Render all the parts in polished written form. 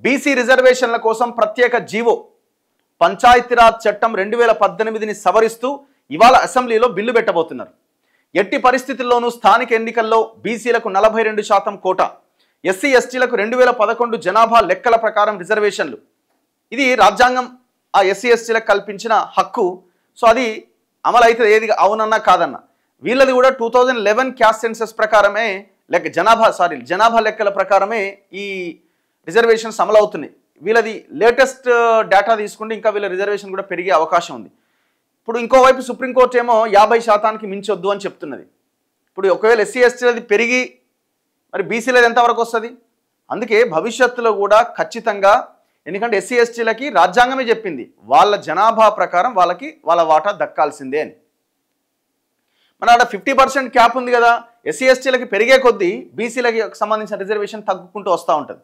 BC రిజర్వేషన్ల కోసం ప్రత్యేక జీవో పంచాయతీరాజ్ చట్టం 2018ని సవరిస్తూ ఇవాళ అసెంబ్లీలో బిల్లు పెట్టబోతున్నారు. ఎట్టి పరిస్థితుల్లోనూ స్థానిక ఎన్నికల్లో బీసీలకు 42% కోటా, ఎస్సీ ఎస్టీలకు 2011 జనాభా లెక్కల ప్రకారం రిజర్వేషన్లు. ఇది రాజ్యాంగం ఆ ఎస్సీ ఎస్టీలకు కల్పించిన హక్కు. సో అది అమలు అయితే ఏది అవునన్నా కాదన్నా. వీళ్ళది కూడా 2011 క్యాస్ట్ సెన్సస్ ప్రకారమే జనాభా లెక్కల ప్రకారమే ఈ రిజర్వేషన్స్ అమలు అవుతున్నాయి. వీళ్ళది లేటెస్ట్ డేటా తీసుకుంటే ఇంకా వీళ్ళ రిజర్వేషన్ కూడా పెరిగే అవకాశం ఉంది. ఇప్పుడు ఇంకోవైపు సుప్రీంకోర్టు ఏమో 50% మించొద్దు అని చెప్తున్నది. ఇప్పుడు ఒకవేళ ఎస్సీ ఎస్టీలది పెరిగి మరి బీసీలది ఎంతవరకు వస్తుంది? అందుకే భవిష్యత్తులో కూడా ఖచ్చితంగా, ఎందుకంటే ఎస్సీ ఎస్టీలకి రాజ్యాంగమే చెప్పింది వాళ్ళ జనాభా ప్రకారం వాళ్ళ వాటా దక్కాల్సిందే అని. మన అక్కడ 50% క్యాప్ ఉంది కదా, ఎస్సీ ఎస్టీలకి పెరిగే కొద్దీ బీసీలకి సంబంధించిన రిజర్వేషన్ తగ్గుకుంటూ వస్తూ ఉంటుంది.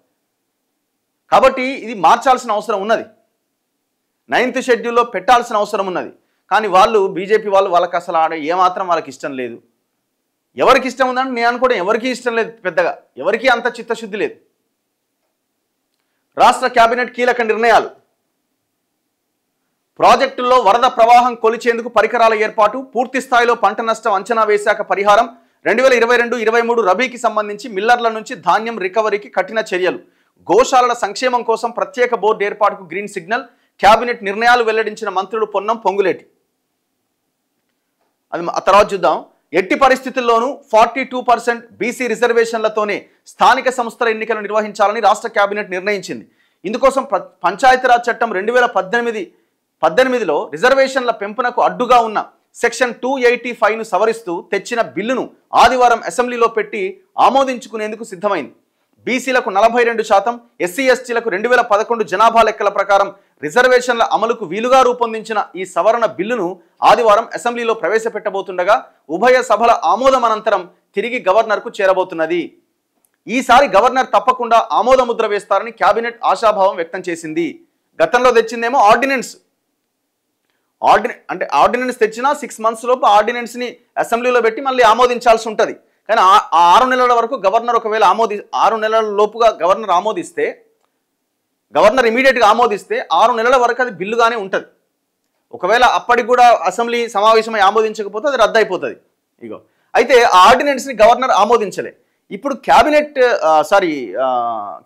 కాబట్టి ఇది మార్చాల్సిన అవసరం ఉన్నది, 9th షెడ్యూల్లో పెట్టాల్సిన అవసరం ఉన్నది. కానీ వాళ్ళు బీజేపీ వాళ్ళకి అసలు ఏమాత్రం వాళ్ళకి ఇష్టం లేదు. ఎవరికి ఇష్టం ఉందంటే నేను అనుకోవడం ఎవరికీ ఇష్టం లేదు, పెద్దగా ఎవరికీ అంత చిత్తశుద్ధి లేదు. రాష్ట్ర కేబినెట్ కీలక నిర్ణయాలు. ప్రాజెక్టుల్లో వరద ప్రవాహం కొలిచేందుకు పరికరాల ఏర్పాటు, పూర్తి స్థాయిలో పంట నష్టం అంచనా వేశాక పరిహారం, 2022-23 రబీకి సంబంధించి మిల్లర్ల నుంచి ధాన్యం రికవరీకి కఠిన చర్యలు, గోశాలల సంక్షేమం కోసం ప్రత్యేక బోర్డు ఏర్పాటుకు గ్రీన్ సిగ్నల్, కేబినెట్ నిర్ణయాలు వెల్లడించిన మంత్రులు పొన్నం పొంగులేటి. అది ఆ తర్వాత చూద్దాం. ఎట్టి పరిస్థితుల్లోనూ 42% బీసీ రిజర్వేషన్లతోనే స్థానిక సంస్థల ఎన్నికలు నిర్వహించాలని రాష్ట్ర కేబినెట్ నిర్ణయించింది. ఇందుకోసం పంచాయతీరాజ్ చట్టం 2018లో రిజర్వేషన్ల పెంపునకు అడ్డుగా ఉన్న సెక్షన్ 285ను సవరిస్తూ తెచ్చిన బిల్లును ఆదివారం అసెంబ్లీలో పెట్టి ఆమోదించుకునేందుకు సిద్ధమైంది. బీసీలకు 42%, ఎస్సీ ఎస్టీలకు 2011 జనాభా లెక్కల ప్రకారం రిజర్వేషన్ల అమలుకు వీలుగా రూపొందించిన ఈ సవరణ బిల్లును ఆదివారం అసెంబ్లీలో ప్రవేశపెట్టబోతుండగా ఉభయ సభల ఆమోదం అనంతరం తిరిగి గవర్నర్కు చేరబోతున్నది. ఈసారి గవర్నర్ తప్పకుండా ఆమోద ముద్ర వేస్తారని కేబినెట్ ఆశాభావం వ్యక్తం చేసింది. గతంలో తెచ్చిందేమో ఆర్డినెన్స్ తెచ్చినా 6 months లోపు ఆర్డినెన్స్ని అసెంబ్లీలో పెట్టి మళ్ళీ ఆమోదించాల్సి ఉంటుంది. కానీ ఆ 6 నెలల వరకు గవర్నర్ ఒకవేళ 6 నెలల లోపుగా గవర్నర్ ఇమీడియట్గా ఆమోదిస్తే 6 నెలల వరకు అది బిల్లుగానే ఉంటుంది. ఒకవేళ అప్పటికి కూడా అసెంబ్లీ సమావేశమై ఆమోదించకపోతే అది రద్దు అయిపోతుంది. అయితే ఆ ఆర్డినెన్స్ని గవర్నర్ ఆమోదించలే. ఇప్పుడు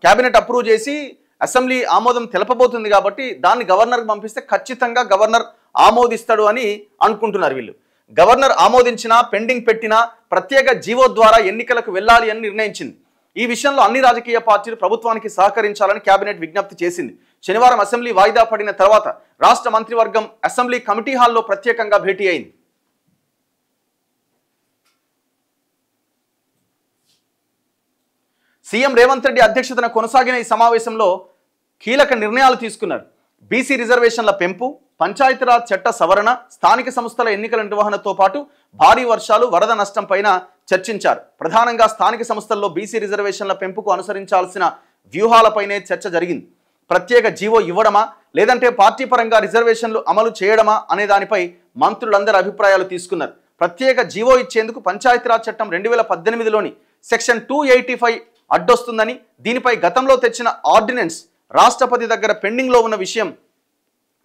క్యాబినెట్ అప్రూవ్ చేసి అసెంబ్లీ ఆమోదం తెలపబోతుంది కాబట్టి దాన్ని గవర్నర్కి పంపిస్తే ఖచ్చితంగా గవర్నర్ ఆమోదిస్తాడు అని అనుకుంటున్నారు వీళ్ళు. గవర్నర్ ఆమోదించినా పెండింగ్ పెట్టినా ప్రత్యేక జీవో ద్వారా ఎన్నికలకు వెళ్ళాలి అని నిర్ణయించింది. ఈ విషయంలో అన్ని రాజకీయ పార్టీలు ప్రభుత్వానికి సహకరించాలని కేబినెట్ విజ్ఞప్తి చేసింది. శనివారం అసెంబ్లీ వాయిదా పడిన తర్వాత రాష్ట్ర మంత్రివర్గం అసెంబ్లీ కమిటీ హాల్లో ప్రత్యేకంగా భేటీ అయింది. సీఎం రేవంత్ రెడ్డి అధ్యక్షతన కొనసాగిన ఈ సమావేశంలో కీలక నిర్ణయాలు తీసుకున్నారు. బీసీ రిజర్వేషన్ల పెంపు, పంచాయతీరాజ్ చట్ట సవరణ, స్థానిక సంస్థల ఎన్నికల నిర్వహణతో పాటు భారీ వర్షాలు, వరద నష్టం పైన చర్చించారు. ప్రధానంగా స్థానిక సంస్థల్లో బీసీ రిజర్వేషన్ల పెంపుకు అనుసరించాల్సిన వ్యూహాలపైనే చర్చ జరిగింది. ప్రత్యేక జీవో ఇవ్వడమా లేదంటే పార్టీ పరంగా రిజర్వేషన్లు అమలు చేయడమా అనే దానిపై మంత్రులందరి అభిప్రాయాలు తీసుకున్నారు. ప్రత్యేక జీవో ఇచ్చేందుకు పంచాయతీరాజ్ చట్టం 2018లోని సెక్షన్ 285 అడ్డొస్తుందని, దీనిపై గతంలో తెచ్చిన ఆర్డినెన్స్ రాష్ట్రపతి దగ్గర పెండింగ్లో ఉన్న విషయం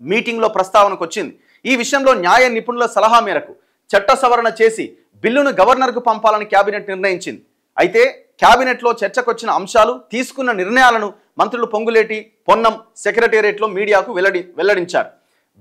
మీటింగ్లో ప్రస్తావనకు వచ్చింది. ఈ విషయంలో న్యాయ నిపుణుల సలహా మేరకు చట్ట సవరణ చేసి బిల్లును గవర్నర్కు పంపాలని కేబినెట్ నిర్ణయించింది. అయితే కేబినెట్లో చర్చకొచ్చిన అంశాలు, తీసుకున్న నిర్ణయాలను మంత్రులు పొంగులేటి, పొన్నం సెక్రటేరియట్లో మీడియాకు వెల్లడించారు.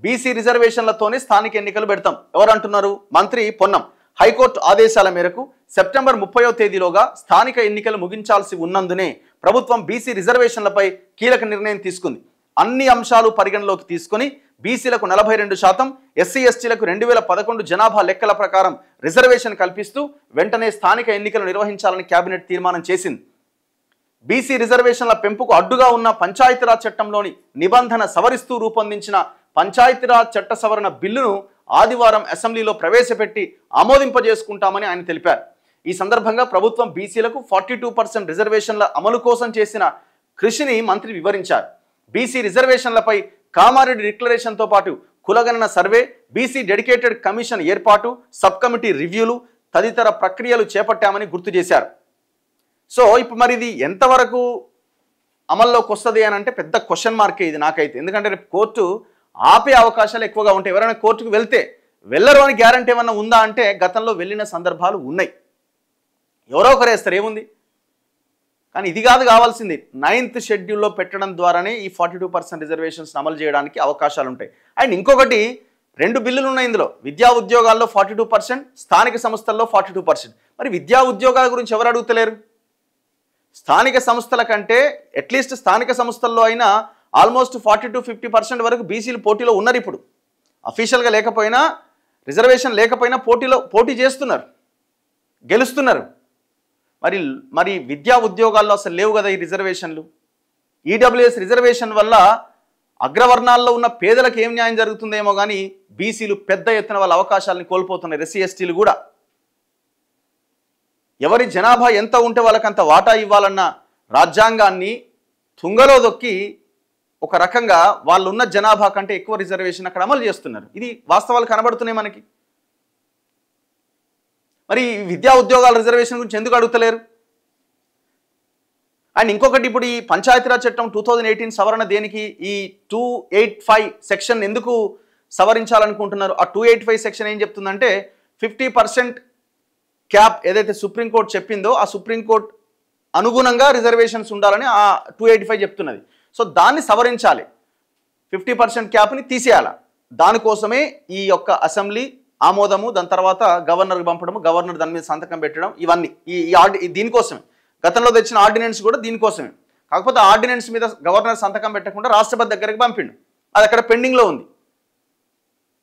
బీసీ రిజర్వేషన్లతోనే స్థానిక ఎన్నికలు పెడతాం ఎవరంటున్నారు? మంత్రి పొన్నం. హైకోర్టు ఆదేశాల మేరకు సెప్టెంబర్ 30వ తేదీలోగా స్థానిక ఎన్నికలు ముగించాల్సి ఉన్నందునే ప్రభుత్వం బీసీ రిజర్వేషన్లపై కీలక నిర్ణయం తీసుకుంది. అన్ని అంశాలు పరిగణలోకి తీసుకొని బీసీలకు 42%, ఎస్సీ ఎస్టీలకు 2011 జనాభా లెక్కల ప్రకారం రిజర్వేషన్ కల్పిస్తూ వెంటనే స్థానిక ఎన్నికలు నిర్వహించాలని కేబినెట్ తీర్మానం చేసింది. బీసీ రిజర్వేషన్ల పెంపుకు అడ్డుగా ఉన్న పంచాయతీరాజ్ చట్టంలోని నిబంధన సవరిస్తూ రూపొందించిన పంచాయతీరాజ్ చట్ట సవరణ బిల్లును ఆదివారం అసెంబ్లీలో ప్రవేశపెట్టి ఆమోదింపజేసుకుంటామని ఆయన తెలిపారు. ఈ సందర్భంగా ప్రభుత్వం బీసీలకు 42% రిజర్వేషన్ల అమలు కోసం చేసిన కృషిని మంత్రి వివరించారు. బీసీ రిజర్వేషన్లపై కామారెడ్డి డిక్లరేషన్తో పాటు కులగణన సర్వే, బీసీ డెడికేటెడ్ కమిషన్ ఏర్పాటు, సబ్ కమిటీ రివ్యూలు తదితర ప్రక్రియలు చేపట్టామని గుర్తు చేశారు. సో ఇప్పుడు మరి ఇది ఎంతవరకు అమల్లోకి వస్తుంది అని అంటే పెద్ద క్వశ్చన్ మార్కే ఇది నాకైతే. ఎందుకంటే రేపు కోర్టు ఆపే అవకాశాలు ఎక్కువగా ఉంటాయి. ఎవరైనా కోర్టుకు వెళ్తే వెళ్ళరు అని గ్యారంటీ ఏమన్నా ఉందా అంటే గతంలో వెళ్ళిన సందర్భాలు ఉన్నాయి. ఎవరో ఒకరు వేస్తారు, ఏముంది. కానీ ఇది కాదు కావాల్సింది. 9th షెడ్యూల్లో పెట్టడం ద్వారానే ఈ 42% రిజర్వేషన్స్ అమలు చేయడానికి అవకాశాలు ఉంటాయి. అండ్ ఇంకొకటి, 2 బిల్లులు ఉన్నాయి ఇందులో. విద్యా ఉద్యోగాల్లో 42%, స్థానిక సంస్థల్లో 42%. మరి విద్యా ఉద్యోగాల గురించి ఎవరు అడుగుతలేరు? స్థానిక సంస్థల కంటే అట్లీస్ట్ స్థానిక సంస్థల్లో అయినా ఆల్మోస్ట్ 40-50% వరకు బీసీలు పోటీలో ఉన్నారు. ఇప్పుడు అఫీషియల్గా లేకపోయినా, రిజర్వేషన్ లేకపోయినా పోటీ చేస్తున్నారు, గెలుస్తున్నారు. మరి విద్యా ఉద్యోగాల్లో అసలు లేవు కదా ఈ రిజర్వేషన్లు. ఈడబ్ల్యూఎస్ రిజర్వేషన్ వల్ల అగ్రవర్ణాల్లో ఉన్న పేదలకు ఏం న్యాయం జరుగుతుందేమో కానీ బీసీలు పెద్ద ఎత్తున వాళ్ళ అవకాశాలను కోల్పోతున్నారు. ఎస్సీ ఎస్టీలు కూడా ఎవరి జనాభా ఎంత ఉంటే వాళ్ళకంత వాటా ఇవ్వాలన్న రాజ్యాంగాన్ని తుంగలో దొక్కి ఒక రకంగా వాళ్ళున్న జనాభా కంటే ఎక్కువ రిజర్వేషన్ అక్కడ అమలు చేస్తున్నారు. ఇది వాస్తవాలు కనబడుతున్నాయి మనకి. మరి విద్యా ఉద్యోగాల రిజర్వేషన్ గురించి ఎందుకు అడుగుతలేరు? అండ్ ఇంకొకటి, ఇప్పుడు ఈ పంచాయతీరాజ్ చట్టం 2018 సవరణ దేనికి? ఈ 285 సెక్షన్ ఎందుకు సవరించాలనుకుంటున్నారు? ఆ 285 సెక్షన్ ఏం చెప్తుందంటే 50% క్యాప్ ఏదైతే సుప్రీంకోర్టు చెప్పిందో ఆ సుప్రీంకోర్టు అనుగుణంగా రిజర్వేషన్స్ ఉండాలని ఆ 285 చెప్తున్నది. సో దాన్ని సవరించాలి, 50% క్యాప్ని తీసేయాలి. దానికోసమే ఈ యొక్క అసెంబ్లీ ఆమోదము, దాని తర్వాత గవర్నర్కి పంపడము, గవర్నర్ దాని మీద సంతకం పెట్టడం, ఇవన్నీ దీనికోసమే. గతంలో తెచ్చిన ఆర్డినెన్స్ కూడా దీనికోసమే. కాకపోతే ఆర్డినెన్స్ మీద గవర్నర్ సంతకం పెట్టకుండా రాష్ట్రపతి దగ్గరికి పంపిండు. అది అక్కడ పెండింగ్లో ఉంది.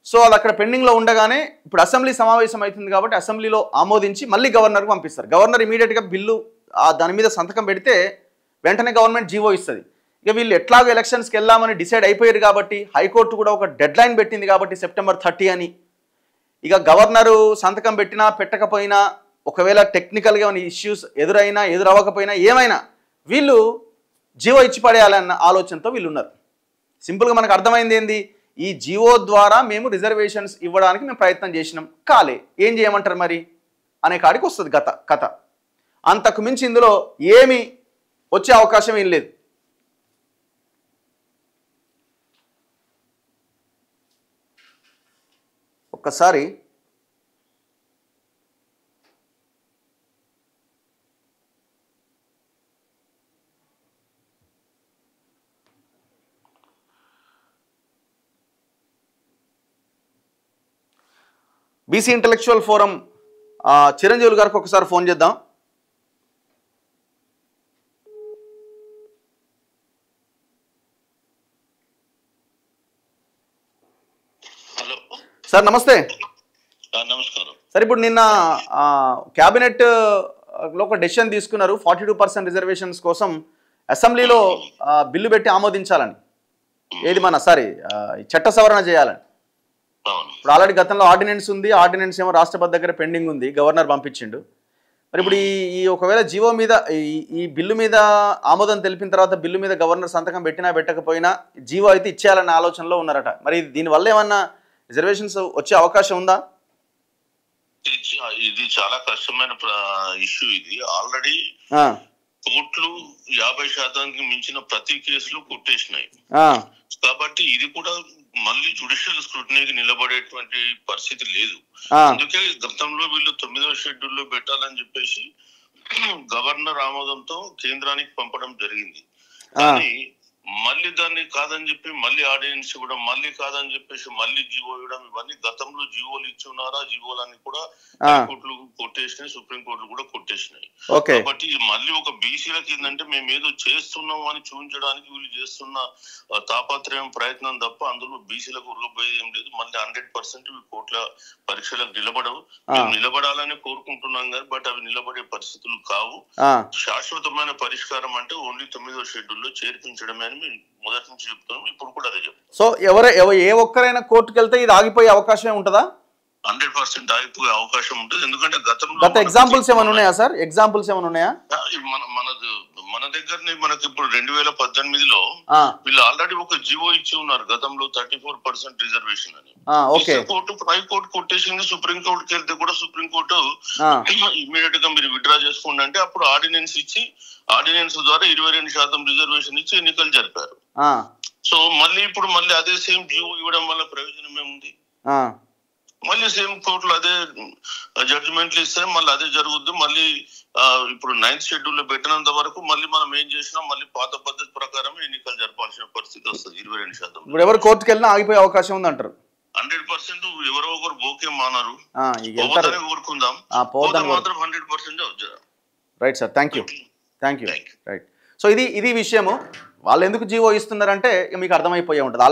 సో అది అక్కడ పెండింగ్లో ఉండగానే ఇప్పుడు అసెంబ్లీ సమావేశం అవుతుంది కాబట్టి అసెంబ్లీలో ఆమోదించి మళ్ళీ గవర్నర్కి పంపిస్తారు. గవర్నర్ ఇమీడియట్గా బిల్లు దాని మీద సంతకం పెడితే వెంటనే గవర్నమెంట్ జీవో ఇస్తుంది. ఇక వీళ్ళు ఎట్లాగో ఎలక్షన్స్కి వెళ్దామని డిసైడ్ అయిపోయారు కాబట్టి హైకోర్టు కూడా ఒక డెడ్ లైన్ పెట్టింది కాబట్టి సెప్టెంబర్ 30 అని. ఇక గవర్నరు సంతకం పెట్టినా పెట్టకపోయినా, ఒకవేళ టెక్నికల్గా ఏమైనా ఇష్యూస్ ఎదురైనా ఎదురవ్వకపోయినా ఏమైనా వీళ్ళు జీవో ఇచ్చి పడేయాలన్న ఆలోచనతో వీళ్ళు ఉన్నారు. సింపుల్గా మనకు అర్థమైంది ఏంది, ఈ జీవో ద్వారా మేము రిజర్వేషన్స్ ఇవ్వడానికి మేము ప్రయత్నం చేసినాం, కాలే, ఏం చేయమంటారు మరి అనే కాడికి వస్తుంది కథ. అంతకు మించి ఇందులో ఏమి వచ్చే అవకాశం ఏం లేదు. ఒక్కసారి బీసీ ఇంటలెక్చువల్ ఫోరం చిరంజీవులు గారికి ఒకసారి ఫోన్ చేద్దాం. సార్ నమస్తే. నమస్కారం సార్, ఇప్పుడు నిన్న క్యాబినెట్ లో ఒక డెసిషన్ తీసుకున్నారు 42% రిజర్వేషన్స్ కోసం అసెంబ్లీలో బిల్లు పెట్టి ఆమోదించాలని, ఏది మన చట్ట సవరణ చేయాలని. ఇప్పుడు ఆల్రెడీ గతంలో ఆర్డినెన్స్ ఉంది, ఆర్డినెన్స్ ఏమో రాష్ట్రపతి దగ్గర పెండింగ్ ఉంది, గవర్నర్ పంపించిండు. మరి ఇప్పుడు ఈ ఒకవేళ జీవో మీద ఈ బిల్లు మీద ఆమోదం తెలిపిన తర్వాత బిల్లు మీద గవర్నర్ సంతకం పెట్టినా పెట్టకపోయినా జీవో అయితే ఇచ్చేయాలన్న ఆలోచనలో ఉన్నారట. మరి దీనివల్ల ఏమన్నా రిజర్వేషన్స్ వచ్చే అవకాశం ఉందా? ఇది చాలా కష్టమైన ఇష్యూ. ఇది ఆల్రెడీ కోర్టులు 50% మించిన ప్రతి కేసులు కొట్టేసినాయి కాబట్టి ఇది కూడా మళ్ళీ జ్యుడిషియల్ స్క్రూటినీకి నిలబడేటువంటి పరిస్థితి లేదు. అందుకే గతంలో వీళ్ళు 9వ షెడ్యూల్లో పెట్టాలని చెప్పేసి గవర్నర్ ఆమోదంతో కేంద్రానికి పంపడం జరిగింది. కానీ మళ్ళీ దాన్ని కాదని చెప్పి మళ్ళీ ఆర్డినెన్స్ ఇవ్వడం, మళ్ళీ కాదని చెప్పేసి మళ్ళీ జీవో ఇవ్వడం, ఇవన్నీ గతంలో జీవోలు ఇచ్చి ఉన్నారా, జీవోలన్నీ కూడా హైకోర్టులు కొట్టేసినాయి, సుప్రీంకోర్టులు కూడా కొట్టేసినాయి. కాబట్టి మళ్ళీ ఒక బీసీలకి ఏంటంటే మేము ఏదో చేస్తున్నాం అని చూపించడానికి వీళ్ళు చేస్తున్న తాపత్రయం ప్రయత్నం తప్ప అందులో బీసీలకు ఉరగబోయేది ఏం లేదు. మళ్ళీ 100% కోర్టుల పరీక్షలకు నిలబడవు. మేము నిలబడాలని కోరుకుంటున్నాం కానీ బట్ అవి నిలబడే పరిస్థితులు కావు. శాశ్వతమైన పరిష్కారం అంటే ఓన్లీ 9వ షెడ్యూల్లో చేర్పించడమే అని మొదటి నుంచి చెప్తున్నాం, ఇప్పుడు కూడా అదే చెప్తాం. సో ఏ ఒక్కరైనా కోర్టుకు వెళ్తే ఇది ఆగిపోయే అవకాశం ఉంటుందా? 100% ఆగిపోయే అవకాశం ఉంటుంది. ఎందుకంటే గత ఎగ్జాంపుల్స్ ఏమైనా ఉన్నాయా సార్? ఎగ్జాంపుల్స్ ఏమైనా ఉన్నాయా? మన దగ్గరనే మనకి ఇప్పుడు 2018లో వీళ్ళు ఆల్రెడీ ఒక జీవో ఇచ్చి ఉన్నారు గతంలో 34% రిజర్వేషన్ అని. కోర్టు హైకోర్టు కొట్టేసింది. సుప్రీం కోర్టుకి వెళ్తే కూడా సుప్రీంకోర్టు ఇమ్మీడియట్ గా మీరు విత్డ్రా చేసుకోండి అంటే అప్పుడు ఆర్డినెన్స్ ఇచ్చి ఆర్డినెన్స్ ద్వారా 22% రిజర్వేషన్ ఇచ్చి ఎన్నికలు జరిపారు. సో మళ్ళీ ఇప్పుడు మళ్ళీ అదే సేమ్ జీవో ఇవ్వడం వల్ల ప్రయోజనం ఏముంది? మళ్ళీ సేమ్ కోర్టులో అదే జడ్జిమెంట్లు ఇస్తే మళ్ళీ అదే జరుగుద్ది. మళ్ళీ ఇప్పుడు 9th షెడ్యూల్ లో పెట్టినంత వరకు మళ్ళీ మనం ఏం చేసినా మళ్ళీ పాత పద్ధతి ప్రకారం ఎన్నికలు జరపాల్సిన పరిస్థితి వస్తుంది. 22%. ఇప్పుడు ఎవరు కోర్టుకు వెళ్ళినా ఆగిపోయే అవకాశం ఉంది అంటారు. 100% ఎవరో ఒకరు బోకే మానరు, కోరుకుందాం మాత్రం 100% అవుతారు. Right sir, thank you. Right. So ఇది విషయము. వాళ్ళు ఎందుకు జీవో ఇస్తున్నారంటే మీకు అర్థమైపోయే ఉంటుంది.